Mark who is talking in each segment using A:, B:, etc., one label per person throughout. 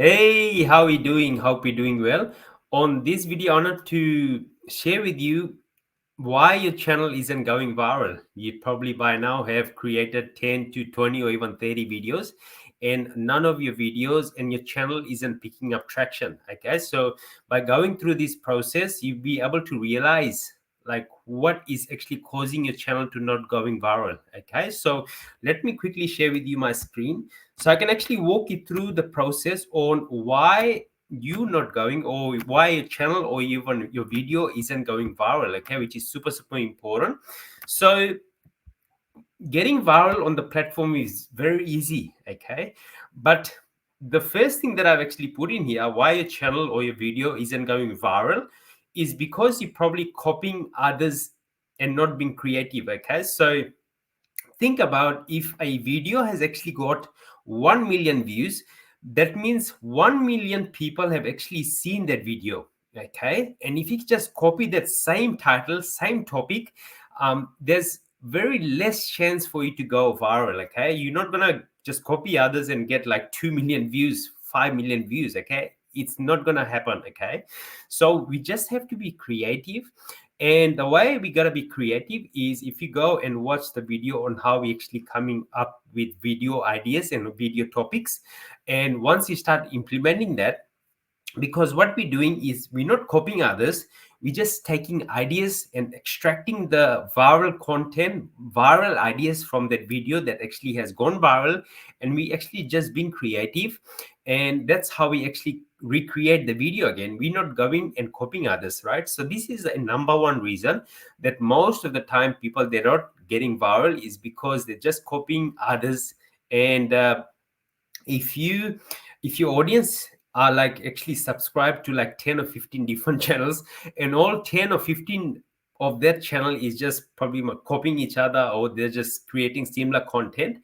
A: Hey, how are you doing? Hope you're doing well. On this video, I wanted to share with you why your channel isn't going viral. You probably by now have created 10 to 20 or even 30 videos, and none of your videos and your channel isn't picking up traction. Okay, so by going through this process, you'll be able to realize like what is actually causing your channel to not going viral. Okay, so let me quickly share with you my screen so I can actually walk you through the process on why you not going or why your channel or even your video isn't going viral, okay, which is super important. So getting viral on the platform is very easy, okay, but the first thing that I've actually put in here, why your channel or your video isn't going viral, is because you're probably copying others and not being creative. Okay, so think about if a video has actually got 1 million views, that means 1 million people have actually seen that video. Okay, and if you just copy that same title, same topic, there's very less chance for you to go viral. Okay, you're not gonna just copy others and get like 2 million views, 5 million views. Okay, it's not gonna happen. Okay, so we just have to be creative, and the way we gotta be creative is if you go and watch the video on how we actually coming up with video ideas and video topics. And once you start implementing that, because what we're doing is we're not copying others, we're just taking ideas and extracting the viral content, viral ideas from that video that actually has gone viral, and we actually just being creative, and that's how we actually recreate the video again. We're not going and copying others, right? So this is a number one reason that most of the time people, they're not getting viral, is because they're just copying others. And if you, if your audience are like actually subscribed to like 10 or 15 different channels, and all 10 or 15 of that channel is just probably copying each other, or they're just creating similar content,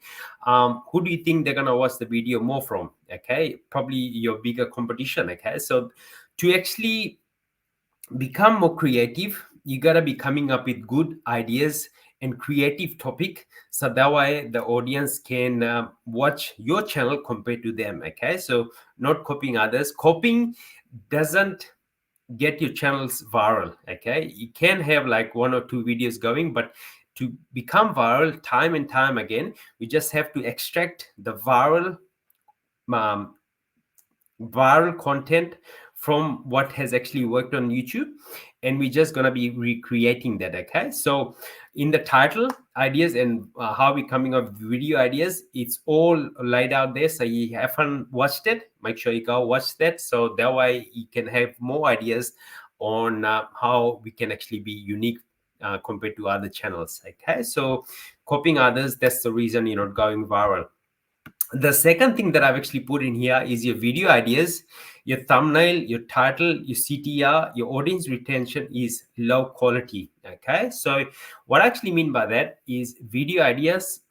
A: who do you think they're gonna watch the video more from? Okay, probably your bigger competition. Okay, so to actually become more creative, you gotta be coming up with good ideas and creative topic, so that way the audience can watch your channel compared to them. Okay, so not copying others. Copying doesn't get your channels viral. Okay, you can have like 1 or 2 videos going, but to become viral time and time again, we just have to extract the um, viral content from what has actually worked on YouTube, and we're just gonna be recreating that. Okay, so in the title, ideas, and how we coming up with video ideas, it's all laid out there. So you haven't watched it, make sure you go watch that, so that way you can have more ideas on how we can actually be unique compared to other channels. Okay, so copying others, that's the reason you're not going viral. The second thing that I've actually put in here is your video ideas, your thumbnail, your title, your CTR, your audience retention is low quality. Okay, so what I actually mean by that is video ideas,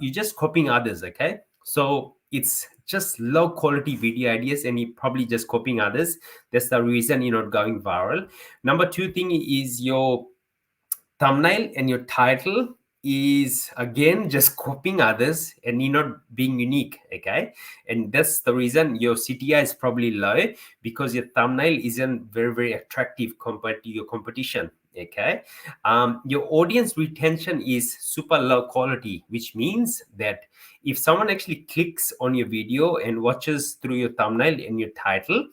A: you're just copying others. Okay, so it's just low quality video ideas, and you're probably just copying others. That's the reason you're not going viral. Number two thing is your thumbnail and your title is again just copying others, and you're not being unique. Okay, and that's the reason your CTR is probably low, because your thumbnail isn't very attractive compared to your competition. Okay, your audience retention is super low quality, which means that if someone actually clicks on your video and watches through your thumbnail and your title,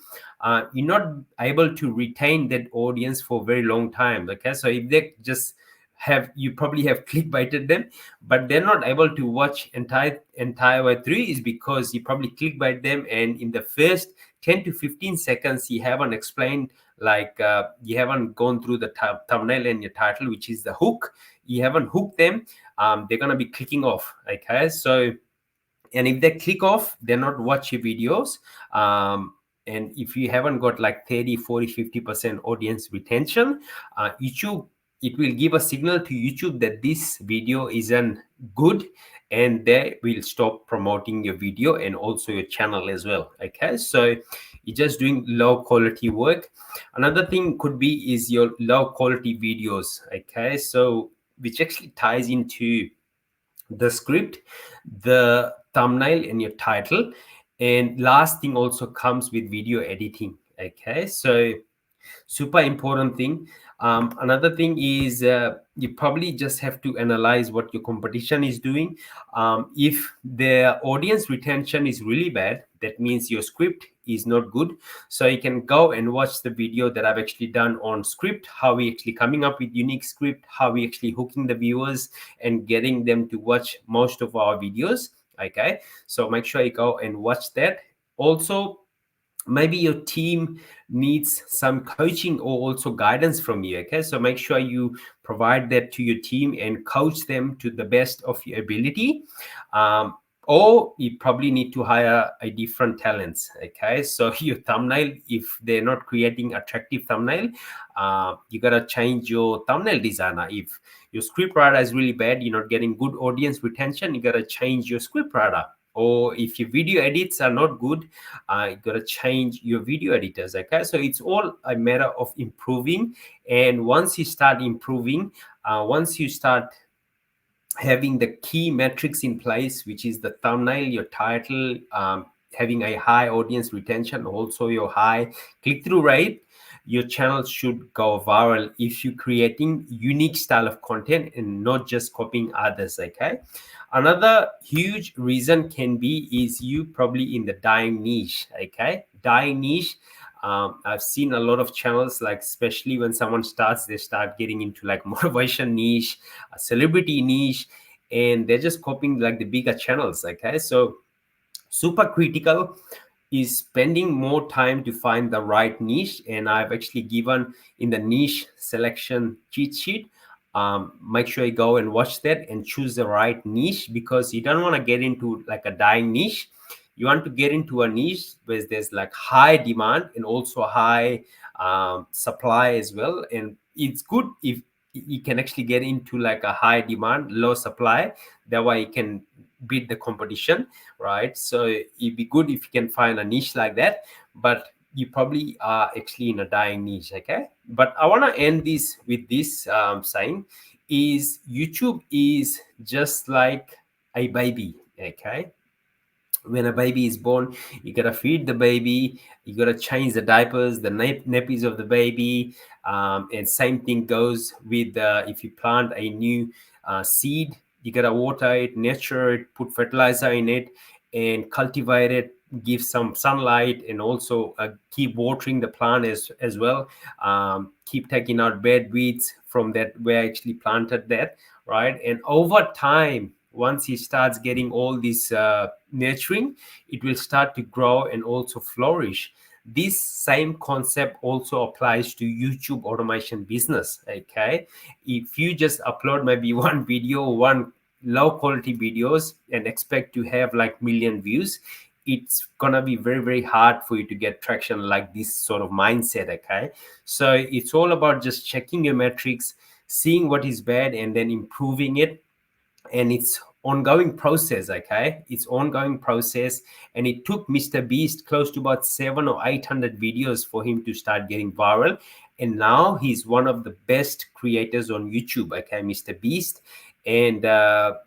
A: you're not able to retain that audience for a very long time. Okay, so if they just have, you probably have clickbaited them, but they're not able to watch entire way through, is because you probably clickbait them, and in the first 10 to 15 seconds you haven't explained, like you haven't gone through the thumbnail and your title, which is the hook. You haven't hooked them. They're going to be clicking off. Okay, so, and if they click off, they're not watch your videos. And if you haven't got like 30, 40, 50% audience retention, YouTube, it will give a signal to YouTube that this video isn't good, and they will stop promoting your video and also your channel as well. Okay, so you're just doing low quality work. Another thing could be is your low quality videos. Okay, so which actually ties into the script, the thumbnail, and your title. And last thing also comes with video editing. Okay, so super important thing. Another thing is you probably just have to analyze what your competition is doing. If their audience retention is really bad, that means your script is not good. So you can go and watch the video that I've actually done on script, how we actually coming up with unique script, how we actually hooking the viewers and getting them to watch most of our videos. Okay, so make sure you go and watch that. Also, maybe your team needs some coaching or also guidance from you. Okay, so make sure you provide that to your team and coach them to the best of your ability. Or you probably need to hire a different talents. Okay, so your thumbnail, if they're not creating attractive thumbnail, you gotta change your thumbnail designer. If your script writer is really bad, you're not getting good audience retention, you gotta change your script writer. Or if your video edits are not good, you gotta change your video editors. Okay, so it's all a matter of improving. And once you start improving, once you start having the key metrics in place, which is the thumbnail, your title, having a high audience retention, also your high click-through rate, your channel should go viral if you're creating unique style of content and not just copying others. Okay, another huge reason can be is you probably in the dying niche. Okay, dying niche. I've seen a lot of channels, like especially when someone starts, they start getting into like motivation niche, a celebrity niche, and they're just copying like the bigger channels. Okay, so super critical is spending more time to find the right niche. And I've actually given in the niche selection cheat sheet. Make sure you go and watch that and choose the right niche, because you don't want to get into like a dying niche. You want to get into a niche where there's like high demand and also high supply as well. And it's good if you can actually get into like a high demand, low supply. That way you can beat the competition, right? So it'd be good if you can find a niche like that, but you probably are actually in a dying niche. Okay, but I want to end this with this saying is YouTube is just like a baby. Okay, when a baby is born, you gotta feed the baby, you gotta change the diapers, the nappies of the baby. And same thing goes with if you plant a new seed, you gotta water it, nurture it, put fertilizer in it, and cultivate it, give some sunlight, and also keep watering the plant as well. Keep taking out bad weeds from that where I actually planted that, right? And over time, once he starts getting all this nurturing, it will start to grow and also flourish. This same concept also applies to YouTube automation business. Okay, if you just upload maybe one video, one low quality videos, and expect to have like million views, it's gonna be very very hard for you to get traction like this sort of mindset. Okay, so it's all about just checking your metrics, seeing what is bad, and then improving it. And it's ongoing process. Okay, it's ongoing process. And it took Mr. Beast close to about 700 or 800 videos for him to start getting viral. And now he's one of the best creators on YouTube. Okay, Mr. Beast. And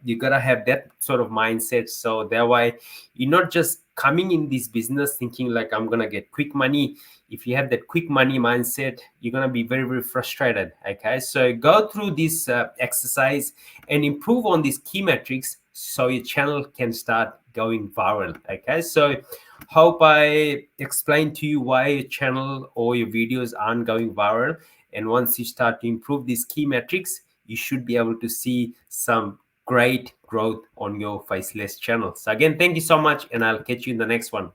A: you gotta have that sort of mindset, so that way you're not just coming in this business thinking like I'm gonna get quick money. If you have that quick money mindset, you're going to be very very frustrated. Okay, so go through this exercise and improve on these key metrics so your channel can start going viral. Okay, so hope I explained to you why your channel or your videos aren't going viral. And once you start to improve these key metrics, you should be able to see some great growth on your faceless channel. So again, thank you so much, and I'll catch you in the next one.